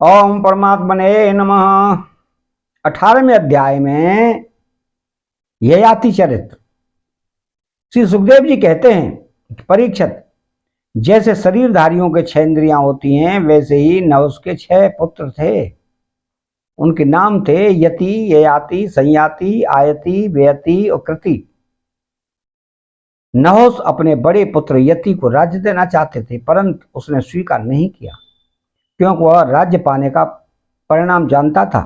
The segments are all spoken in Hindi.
ओम परमात्मने नमः। 18वें अध्याय में ययाति चरित्र। श्री सुखदेव जी कहते हैं, परीक्षित, जैसे शरीरधारियों के 6 इंद्रियां होती हैं, वैसे ही नहुष के 6 पुत्र थे। उनके नाम थे यति, ययाति, संयाति, आयति, व्ययति और कृति। नहुष अपने बड़े पुत्र यति को राज्य देना चाहते थे, परंतु उसने स्वीकार नहीं किया, क्योंकि वह राज्य पाने का परिणाम जानता था।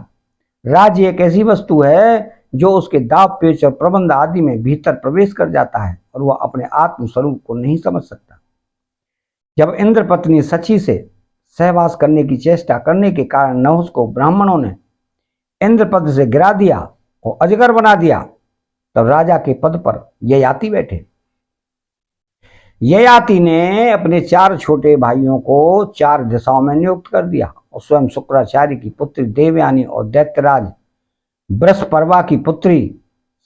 राज्य एक ऐसी वस्तु है जो उसके दाव पेच और प्रबंध आदि में भीतर प्रवेश कर जाता है और वह अपने आत्म स्वरूप को नहीं समझ सकता। जब इंद्र पत्नी सची से सहवास करने की चेष्टा करने के कारण नहुष को ब्राह्मणों ने इंद्र पद से गिरा दिया और अजगर बना दिया, तब राजा के पद पर ययाति बैठे। ययाति ने अपने 4 छोटे भाइयों को 4 दिशाओं में नियुक्त कर दिया और स्वयं शुक्राचार्य की पुत्री देवयानी और दैत्यराज बृहस्पति की पुत्री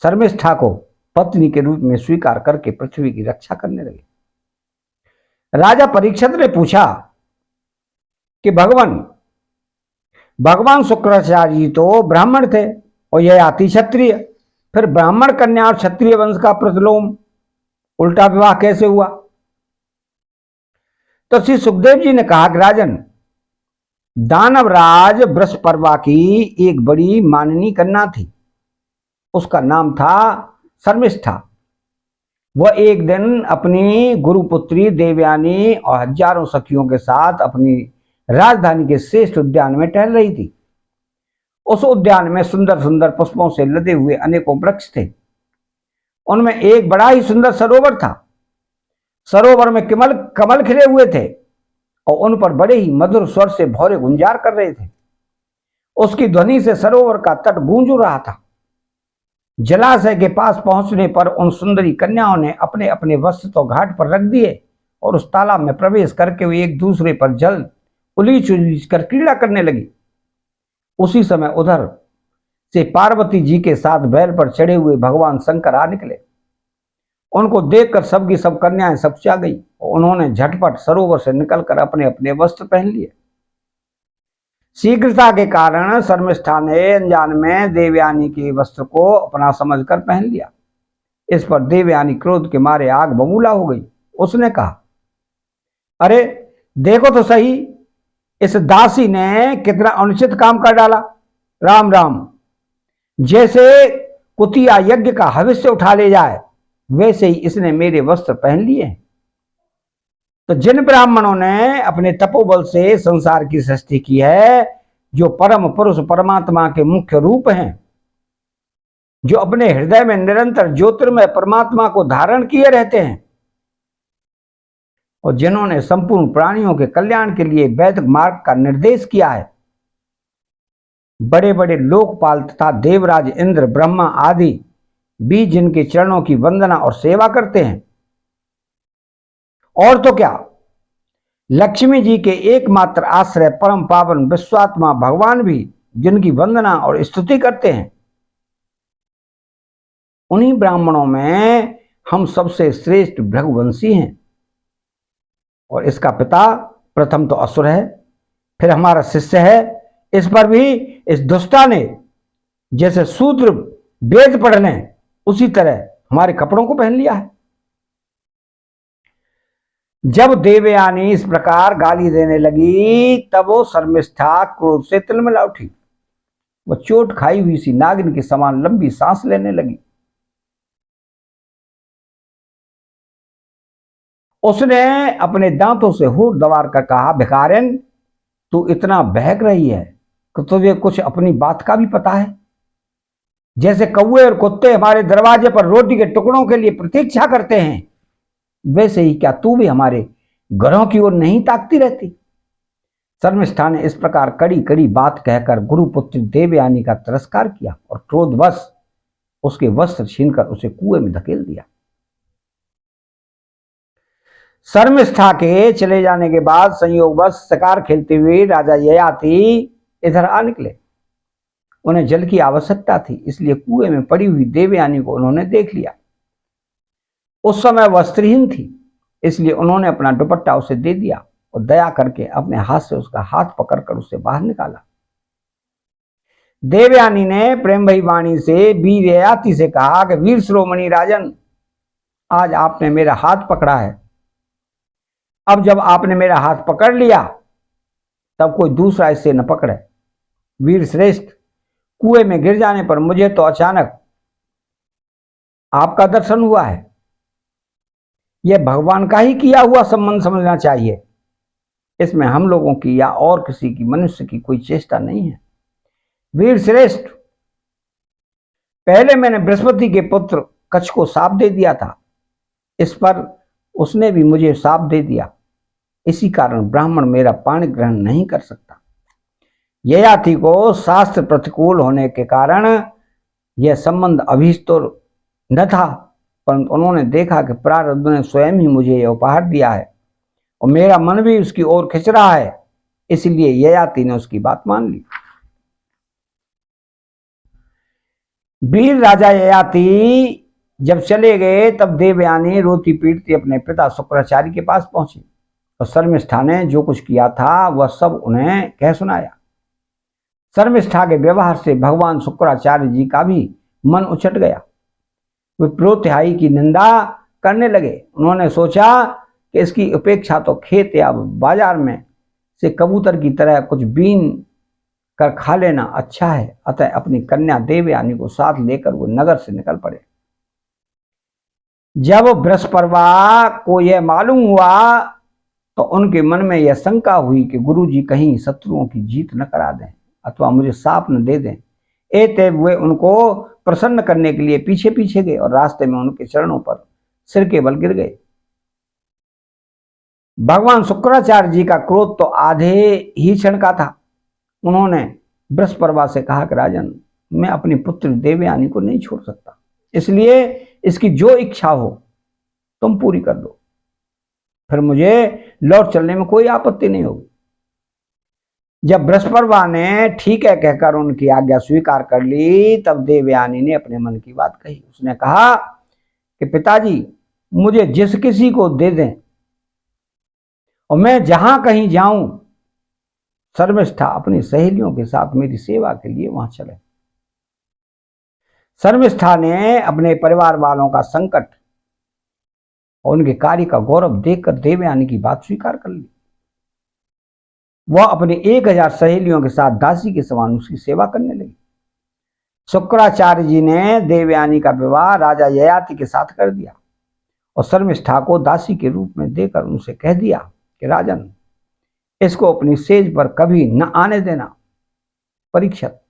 शर्मिष्ठा को पत्नी के रूप में स्वीकार करके पृथ्वी की रक्षा करने लगे। राजा परीक्षित ने पूछा कि भगवान शुक्राचार्य जी तो ब्राह्मण थे और ययाति क्षत्रिय, फिर ब्राह्मण कन्या और क्षत्रिय वंश का प्रतिलोम उल्टा विवाह कैसे हुआ? तो श्री सुखदेव जी ने कहा कि राजन, दानवराज बृहस्पति की एक बड़ी माननीय कन्या थी। उसका नाम था शर्मिष्ठा। वह एक दिन अपनी गुरुपुत्री देवयानी और हजारों सखियों के साथ अपनी राजधानी के श्रेष्ठ उद्यान में टहल रही थी। उस उद्यान में सुंदर सुंदर पुष्पों से लदे हुए अनेकों वृक्ष थे। उनमें एक बड़ा ही सुंदर सरोवर था। सरोवर में कमल खिले हुए थे और उन पर बड़े ही मधुर स्वर से भौरे गुंजार कर रहे थे। उसकी ध्वनि से सरोवर का तट गूंज रहा था। जलाशय के पास पहुंचने पर उन सुंदरी कन्याओं ने अपने अपने वस्त्र तो घाट पर रख दिए और उस तालाब में प्रवेश करके वे एक दूसरे पर जल उलीच उलीच कर क्रीड़ा करने लगी। उसी समय उधर से पार्वती जी के साथ बैल पर चढ़े हुए भगवान शंकर आ निकले। उनको देखकर सबकी सब कन्याएं सबचा गई और उन्होंने झटपट सरोवर से निकलकर अपने अपने वस्त्र पहन लिए। शीघ्रता के कारण शर्मिष्ठा ने अनजान में देवयानी के वस्त्र को अपना समझकर पहन लिया। इस पर देवयानी क्रोध के मारे आग बबूला हो गई। उसने कहा, अरे देखो तो सही, इस दासी ने कितना अनुचित काम कर डाला। राम राम, जैसे कुतिया यज्ञ का हविष्य उठा ले जाए, वैसे ही इसने मेरे वस्त्र पहन लिए। तो जिन ब्राह्मणों ने अपने तपोबल से संसार की सृष्टि की है, जो परम पुरुष परमात्मा के मुख्य रूप हैं, जो अपने हृदय में निरंतर ज्योतिर्मय परमात्मा को धारण किए रहते हैं और जिन्होंने संपूर्ण प्राणियों के कल्याण के लिए वैदिक मार्ग का निर्देश किया है, बड़े बड़े लोकपाल तथा देवराज इंद्र ब्रह्मा आदि भी जिनके चरणों की वंदना और सेवा करते हैं, और तो क्या, लक्ष्मी जी के एकमात्र आश्रय परम पावन विश्वात्मा भगवान भी जिनकी वंदना और स्तुति करते हैं, उन्हीं ब्राह्मणों में हम सबसे श्रेष्ठ भृगुवंशी हैं। और इसका पिता प्रथम तो असुर है, फिर हमारा शिष्य है। इस पर भी इस दुष्टा ने जैसे शूद्र वेद पढ़ लें, उसी तरह हमारे कपड़ों को पहन लिया है। जब देवयानी इस प्रकार गाली देने लगी, तब वो शर्मिष्ठा क्रोध से तिलमिला उठी। वह चोट खाई हुई सी नागिन के समान लंबी सांस लेने लगी। उसने अपने दांतों से होठ दबार कर कहा, भिखारिन, तू इतना बहक रही है कि तुझे कुछ अपनी बात का भी पता है? जैसे कौवे और कुत्ते हमारे दरवाजे पर रोटी के टुकड़ों के लिए प्रतीक्षा करते हैं, वैसे ही क्या तू भी हमारे घरों की ओर नहीं ताकती रहती? शर्मिष्ठा ने इस प्रकार कड़ी कड़ी बात कहकर गुरुपुत्री देवयानी का तिरस्कार किया और क्रोधवश उसके वस्त्र छीनकर उसे कुएं में धकेल दिया। शर्मिष्ठा के चले जाने के बाद संयोगवश शिकार खेलते हुए राजा ययाति इधर आ निकले। उन्हें जल की आवश्यकता थी, इसलिए कुएं में पड़ी हुई देवयानी को उन्होंने देख लिया। उस समय वह स्त्रीहीन थी, इसलिए उन्होंने अपना दुपट्टा उसे दे दिया और दया करके अपने हाथ से उसका हाथ पकड़कर उसे बाहर निकाला। देवयानी ने प्रेम भई वाणी से वीर ययाति से कहा कि वीर शिरोमणि राजन, आज आपने मेरा हाथ पकड़ा है। अब जब आपने मेरा हाथ पकड़ लिया तब कोई दूसरा इससे न पकड़े। वीर श्रेष्ठ, कुएं में गिर जाने पर मुझे तो अचानक आपका दर्शन हुआ है। यह भगवान का ही किया हुआ संबंध समझना चाहिए। इसमें हम लोगों की या और किसी की, मनुष्य की कोई चेष्टा नहीं है। वीर श्रेष्ठ, पहले मैंने बृहस्पति के पुत्र कच्छ को साप दे दिया था, इस पर उसने भी मुझे साप दे दिया। इसी कारण ब्राह्मण मेरा पाणी ग्रहण नहीं कर सकता। ययाति को शास्त्र प्रतिकूल होने के कारण यह संबंध अभीष्ट तो न था, परंतु उन्होंने देखा कि प्रारब्ध ने स्वयं ही मुझे यह उपहार दिया है और मेरा मन भी उसकी ओर खिंच रहा है, इसलिए ययाति ने उसकी बात मान ली। वीर राजा ययाति जब चले गए तब देवयानी रोती पीटती अपने पिता शुक्राचार्य के पास पहुंची और शर्मिष्ठा ने जो कुछ किया था वह सब उन्हें कह सुनाया। शर्मिष्ठा के व्यवहार से भगवान शुक्राचार्य जी का भी मन उछट गया। वे प्रोत्यायी की निंदा करने लगे। उन्होंने सोचा कि इसकी अपेक्षा तो खेत या बाजार में से कबूतर की तरह कुछ बीन कर खा लेना अच्छा है। अतः अपनी कन्या देवयानी को साथ लेकर वो नगर से निकल पड़े। जब बृहस्पति को यह मालूम हुआ तो उनके मन में यह शंका हुई कि गुरुजी कहीं शत्रुओं की जीत न करा दें अथवा मुझे साप न दे दें। एतैव वे उनको प्रसन्न करने के लिए पीछे पीछे गए और रास्ते में उनके चरणों पर सिर के बल गिर गए। भगवान शुक्राचार्य जी का क्रोध तो आधे ही क्षण का था। उन्होंने बृहस्पति से कहा कि राजन, मैं अपनी पुत्री देवयानी को नहीं छोड़ सकता, इसलिए इसकी जो इच्छा हो तुम पूरी कर दो, फिर मुझे लौट चलने में कोई आपत्ति नहीं होगी। जब बृहस्पति ने ठीक है कहकर उनकी आज्ञा स्वीकार कर ली तब देवयानी ने अपने मन की बात कही। उसने कहा कि पिताजी, मुझे जिस किसी को दे दें और मैं जहां कहीं जाऊं, शर्मिष्ठा अपनी सहेलियों के साथ मेरी सेवा के लिए वहां चले। शर्मिष्ठा ने अपने परिवार वालों का संकट और उनके कार्य का गौरव देखकर देवयानी की बात स्वीकार कर ली। वह अपनी 1000 सहेलियों के साथ दासी के समान उसकी सेवा करने लगी। शुक्राचार्य जी ने देवयानी का विवाह राजा ययाति के साथ कर दिया और शर्मिष्ठा को दासी के रूप में देकर उनसे कह दिया कि राजन, इसको अपनी सेज पर कभी न आने देना। परीक्षित,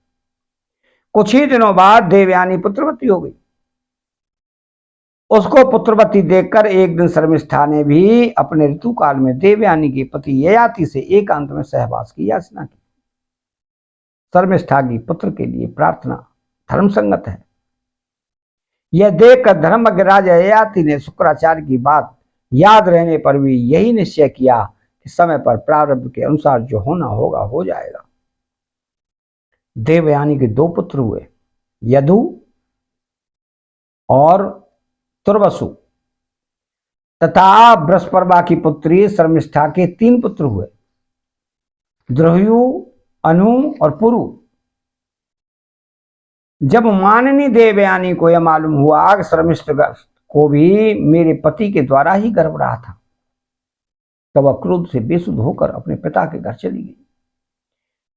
कुछ ही दिनों बाद देवयानी पुत्रवती हो गई। उसको पुत्रवती देखकर एक दिन शर्मिष्ठा ने भी अपने ऋतुकाल में देवयानी के पति ययाति से एकांत में सहवास की याचना की। शर्मिष्ठा की पुत्र के लिए प्रार्थना धर्मसंगत है। यह देखकर धर्मज्ञ राजा ययाति ने शुक्राचार्य की बात याद रहने पर भी यही निश्चय किया कि समय पर प्रारब्ध के अनुसार जो होना होगा हो जाएगा। देवयानी के 2 पुत्र हुए, यदु और तुर्वसु, तथा बृहस्पति की पुत्री शर्मिष्ठा के 3 पुत्र हुए, द्रुह्यु, अनु और पुरु। जब माननी देवयानी को यह मालूम हुआ कि शर्मिष्ठा को भी मेरे पति के द्वारा ही गर्भ रहा था, तब वह क्रोध से बेसुध होकर अपने पिता के घर चली गई।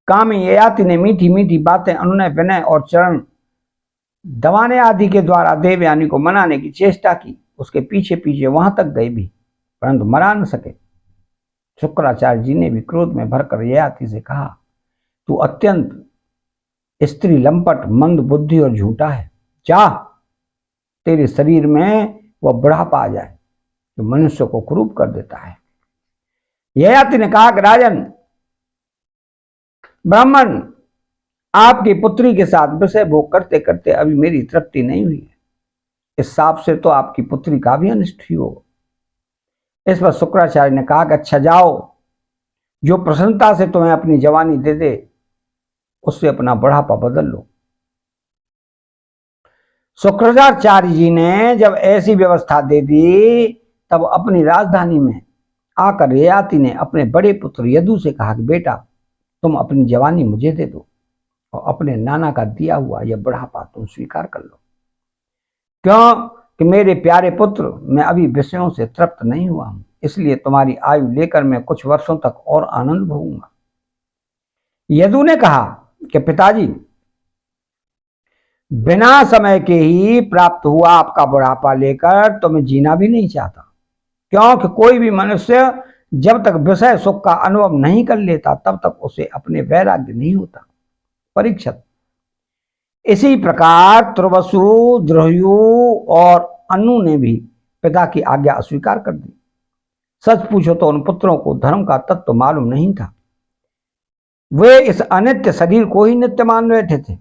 कामी ययाति ने मीठी मीठी बातें, अनुनय विनय और चरण दबाने आदि के द्वारा देवयानी को मनाने की चेष्टा की। उसके पीछे पीछे वहां तक गए भी, परंतु मना न सके। शुक्राचार्य जी ने भी क्रोध में भरकर ययाति से कहा, तू अत्यंत स्त्री लंपट, मंद बुद्धि और झूठा है। जा, तेरे शरीर में वह बुढ़ापा आ जाए जो मनुष्य को कुरूप कर देता है। ययाति ने कहा कि राजन, ब्राह्मण आपकी पुत्री के साथ विषय भोग करते करते अभी मेरी तृप्ति नहीं हुई है। इस साप से तो आपकी पुत्री का भी अनिष्ट ही हो। इस पर शुक्राचार्य ने कहा कि अच्छा जाओ, जो प्रसन्नता से तुम्हें अपनी जवानी दे दे उससे अपना बुढ़ापा बदल लो। शुक्राचार्य जी ने जब ऐसी व्यवस्था दे दी तब अपनी राजधानी में आकर ययाति ने अपने बड़े पुत्र यदु से कहा कि बेटा तुम अपनी जवानी मुझे दे दो और अपने नाना का दिया हुआ यह बुढ़ापा तुम स्वीकार कर लो। क्यों कि मेरे प्यारे पुत्र, मैं अभी विषयों से तृप्त नहीं हुआ हूं, इसलिए तुम्हारी आयु लेकर मैं कुछ वर्षों तक और आनंद भोगूंगा। यदु ने कहा कि पिताजी, बिना समय के ही प्राप्त हुआ आपका बुढ़ापा लेकर तो मैं जीना भी नहीं चाहता, क्योंकि कोई भी मनुष्य जब तक विषय सुख का अनुभव नहीं कर लेता तब तक उसे अपने वैराग्य नहीं होता। परीक्षित, इसी प्रकार तुर्वसु, द्रुह्यु और अनु ने भी पिता की आज्ञा अस्वीकार कर दी। सच पूछो तो उन पुत्रों को धर्म का तत्व मालूम नहीं था। वे इस अनित्य शरीर को ही नित्य मान बैठे थे।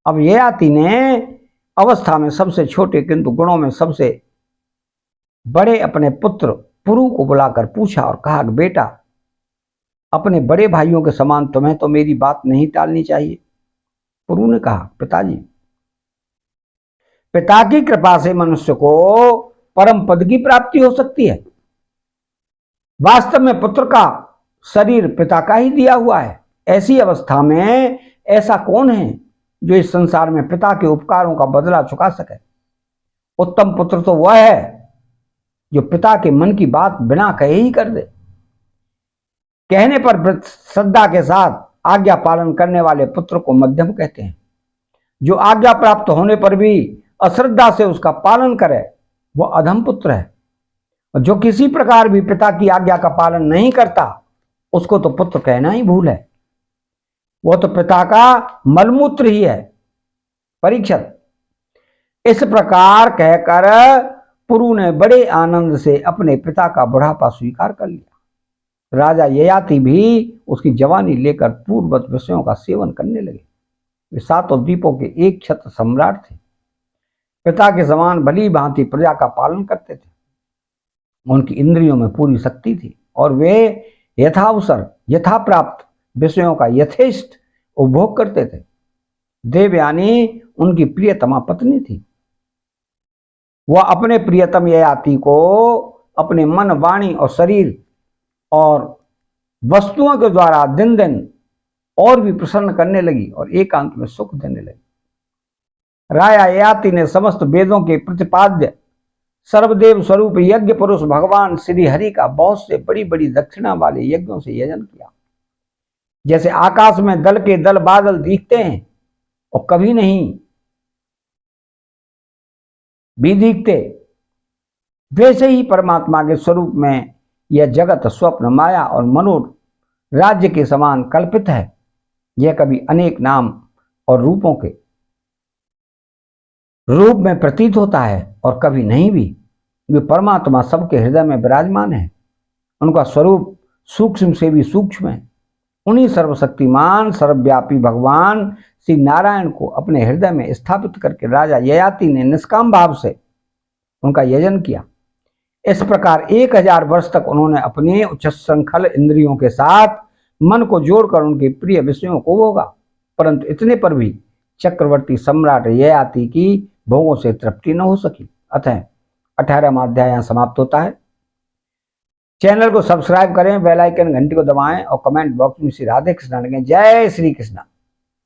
अब ययाति ने अवस्था में सबसे छोटे किंतु गुणों में सबसे बड़े अपने पुत्र पुरु को बुलाकर पूछा और कहा कि बेटा, अपने बड़े भाइयों के समान तुम्हें तो मेरी बात नहीं टालनी चाहिए। पुरु ने कहा, पिताजी, पिता की कृपा से मनुष्य को परम पद की प्राप्ति हो सकती है। वास्तव में पुत्र का शरीर पिता का ही दिया हुआ है। ऐसी अवस्था में ऐसा कौन है जो इस संसार में पिता के उपकारों का बदला चुका सके। उत्तम पुत्र तो वह है जो पिता के मन की बात बिना कहे ही कर दे। कहने पर श्रद्धा के साथ आज्ञा पालन करने वाले पुत्र को मध्यम कहते हैं। जो आज्ञा प्राप्त होने पर भी अश्रद्धा से उसका पालन करे वह अधम पुत्र है। और जो किसी प्रकार भी पिता की आज्ञा का पालन नहीं करता उसको तो पुत्र कहना ही भूल है। वह तो पिता का मलमूत्र ही है। परीक्षित, इस प्रकार कहकर पुरु ने बड़े आनंद से अपने पिता का बुढ़ापा स्वीकार कर लिया। राजा ययाति भी उसकी जवानी लेकर पूर्ववत विषयों का सेवन करने लगे। वे सातों द्वीपों के एक छत्र सम्राट थे। पिता के समान भली भांति प्रजा का पालन करते थे। उनकी इंद्रियों में पूरी शक्ति थी और वे यथावसर यथा प्राप्त विषयों का यथेष्ट उपभोग करते थे। देवयानी उनकी प्रियतमा पत्नी थी। वह अपने प्रियतम ययाति को अपने मन, वाणी और शरीर और वस्तुओं के द्वारा दिन दिन और भी प्रसन्न करने लगी और एकांत में सुख देने लगी। राजा ययाति ने समस्त वेदों के प्रतिपाद्य सर्वदेव स्वरूप यज्ञ पुरुष भगवान श्री हरि का बहुत से बड़ी बड़ी दक्षिणा वाले यज्ञों से यजन किया। जैसे आकाश में दल के दल बादल दिखते हैं और कभी नहीं भी दिखते, वैसे ही परमात्मा के स्वरूप में यह जगत स्वप्न, माया और मनोर राज्य के समान कल्पित है। यह कभी अनेक नाम और रूपों के रूप में प्रतीत होता है और कभी नहीं भी। वे परमात्मा सबके हृदय में विराजमान है। उनका स्वरूप सूक्ष्म से भी सूक्ष्म है। उन्हीं सर्वशक्तिमान सर्वव्यापी भगवान श्री नारायण को अपने हृदय में स्थापित करके राजा ययाति ने निष्काम भाव से उनका यजन किया। इस प्रकार 1000 वर्ष तक उन्होंने अपने उच्च श्रृंखल इंद्रियों के साथ मन को जोड़कर उनके प्रिय विषयों को भोगा, परंतु इतने पर भी चक्रवर्ती सम्राट ययाति की भोगों से तृप्ति न हो सकी। अतः 18वां अध्याय यहाँ समाप्त होता है। चैनल को सब्सक्राइब करें, बेल आइकन घंटी को दबाएं और कमेंट बॉक्स में श्री राधे कृष्ण लिखें। जय श्री कृष्ण।